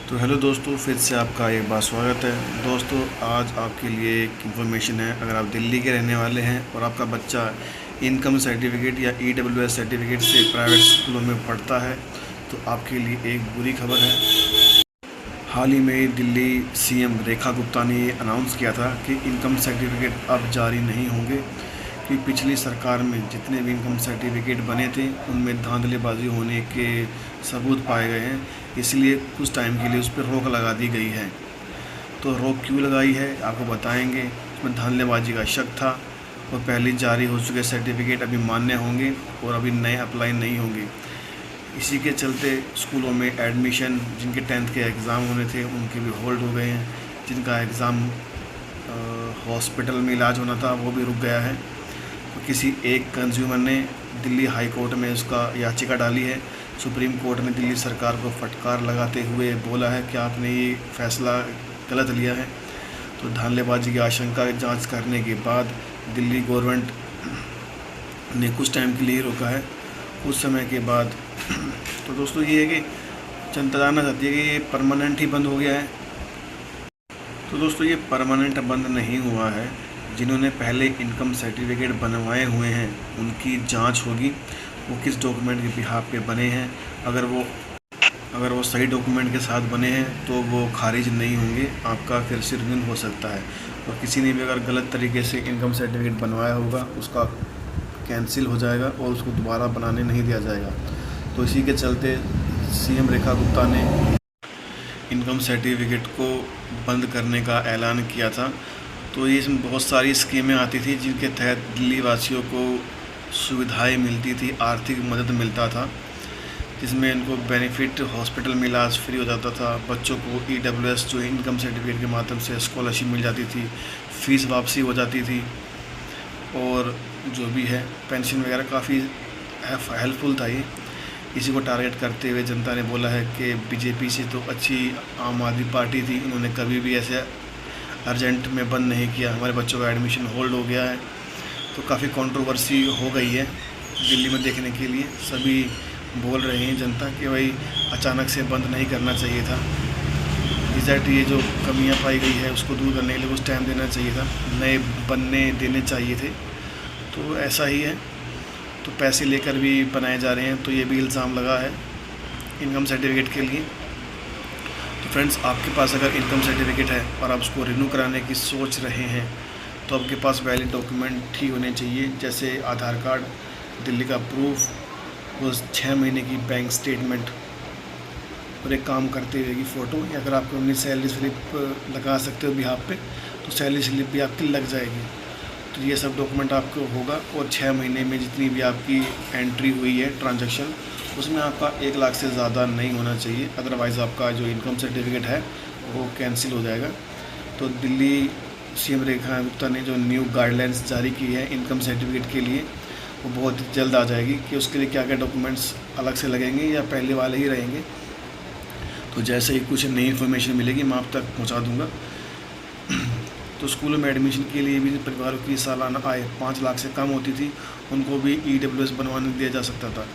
तो हेलो दोस्तों, फिर से आपका एक बार स्वागत है। दोस्तों, आज आपके लिए एक इन्फॉर्मेशन है। अगर आप दिल्ली के रहने वाले हैं और आपका बच्चा इनकम सर्टिफिकेट या ईडब्ल्यूएस सर्टिफिकेट से प्राइवेट स्कूलों में पढ़ता है तो आपके लिए एक बुरी खबर है। हाल ही में दिल्ली सीएम रेखा गुप्ता ने ये अनाउंस किया था कि इनकम सर्टिफिकेट अब जारी नहीं होंगे, कि पिछली सरकार में जितने भी इनकम सर्टिफिकेट बने थे उनमें धांधलीबाजी होने के सबूत पाए गए हैं। इसलिए कुछ टाइम के लिए उस पर रोक लगा दी गई है। तो रोक क्यों लगाई है आपको बताएंगे। उसमें धांधलीबाजी का शक था और पहले जारी हो चुके सर्टिफिकेट अभी मान्य होंगे और अभी नए अप्लाई नहीं होंगे। इसी के चलते स्कूलों में एडमिशन, जिनके 10th के एग्ज़ाम होने थे उनके भी होल्ड हो गए हैं। जिनका एग्ज़ाम हॉस्पिटल में इलाज होना था वो भी रुक गया है। तो किसी एक कंज्यूमर ने दिल्ली हाई कोर्ट में उसका याचिका डाली है। सुप्रीम कोर्ट ने दिल्ली सरकार को फटकार लगाते हुए बोला है कि आपने ये फैसला गलत लिया है। तो धांधलीबाजी की आशंका की जांच करने के बाद दिल्ली गवर्नमेंट ने कुछ टाइम के लिए रोका है। कुछ समय के बाद तो दोस्तों ये है कि जनता जानना चाहती है कि ये परमानेंट ही बंद हो गया है। तो दोस्तों ये परमानेंट बंद नहीं हुआ है। जिन्होंने पहले इनकम सर्टिफिकेट बनवाए हुए हैं उनकी जांच होगी, वो किस डॉक्यूमेंट के बिहाफ पे बने हैं। अगर वो सही डॉक्यूमेंट के साथ बने हैं तो वो खारिज नहीं होंगे, आपका फिर से रिन्यू हो सकता है। और किसी ने भी अगर गलत तरीके से इनकम सर्टिफिकेट बनवाया होगा उसका कैंसिल हो जाएगा और उसको दोबारा बनाने नहीं दिया जाएगा। तो इसी के चलते सीएम रेखा गुप्ता ने इनकम सर्टिफिकेट को बंद करने का ऐलान किया था। तो ये इसमें बहुत सारी स्कीमें आती थी जिनके तहत दिल्ली वासियों को सुविधाएं मिलती थी, आर्थिक मदद मिलता था, जिसमें इनको बेनिफिट, हॉस्पिटल में इलाज फ्री हो जाता था। बच्चों को ईडब्ल्यूएस जो इनकम सर्टिफिकेट के माध्यम से स्कॉलरशिप मिल जाती थी, फ़ीस वापसी हो जाती थी और जो भी है पेंशन वगैरह काफ़ी हेल्पफुल था ये। इसी को टारगेट करते हुए जनता ने बोला है कि बीजेपी से तो अच्छी आम आदमी पार्टी थी, इन्होंने कभी भी ऐसे अर्जेंट में बंद नहीं किया। हमारे बच्चों का एडमिशन होल्ड हो गया है। तो काफ़ी कंट्रोवर्सी हो गई है दिल्ली में देखने के लिए। सभी बोल रहे हैं जनता कि भाई अचानक से बंद नहीं करना चाहिए था। एग्जैक्ट ये जो कमियां पाई गई है उसको दूर करने के लिए कुछ टाइम देना चाहिए था, नए बनने देने चाहिए थे। तो ऐसा ही है। तो पैसे लेकर भी बनाए जा रहे हैं, तो ये भी इल्ज़ाम लगा है इनकम सर्टिफिकेट के लिए। तो फ्रेंड्स, आपके पास अगर इनकम सर्टिफिकेट है और आप उसको रिन्यू कराने की सोच रहे हैं तो आपके पास वैलिड डॉक्यूमेंट ही होने चाहिए, जैसे आधार कार्ड, दिल्ली का प्रूफ, वो 6 महीने की बैंक स्टेटमेंट और एक काम करते हुए की फ़ोटो, या अगर आपको अपनी सैलरी स्लिप लगा सकते हो बिहाफ पे तो सैलरी स्लिप भी आपकी लग जाएगी। तो ये सब डॉक्यूमेंट आपको होगा और 6 महीने में जितनी भी आपकी एंट्री हुई है ट्रांजैक्शन, उसमें आपका 1 लाख से ज़्यादा नहीं होना चाहिए, अदरवाइज़ आपका जो इनकम सर्टिफिकेट है वो कैंसिल हो जाएगा। तो दिल्ली सीएम रेखा गुप्ता ने जो न्यू गाइडलाइंस जारी की है इनकम सर्टिफिकेट के लिए, वो बहुत जल्द आ जाएगी कि उसके लिए क्या क्या डॉक्यूमेंट्स अलग से लगेंगे या पहले वाले ही रहेंगे। तो जैसे ही कुछ नई इन्फॉर्मेशन मिलेगी मैं आप तक पहुँचा दूँगा। तो स्कूलों में एडमिशन के लिए भी परिवारों की सालाना आय 5 लाख से कम होती थी, उनको भी ईडब्ल्यूएस बनवाने दिया जा सकता था।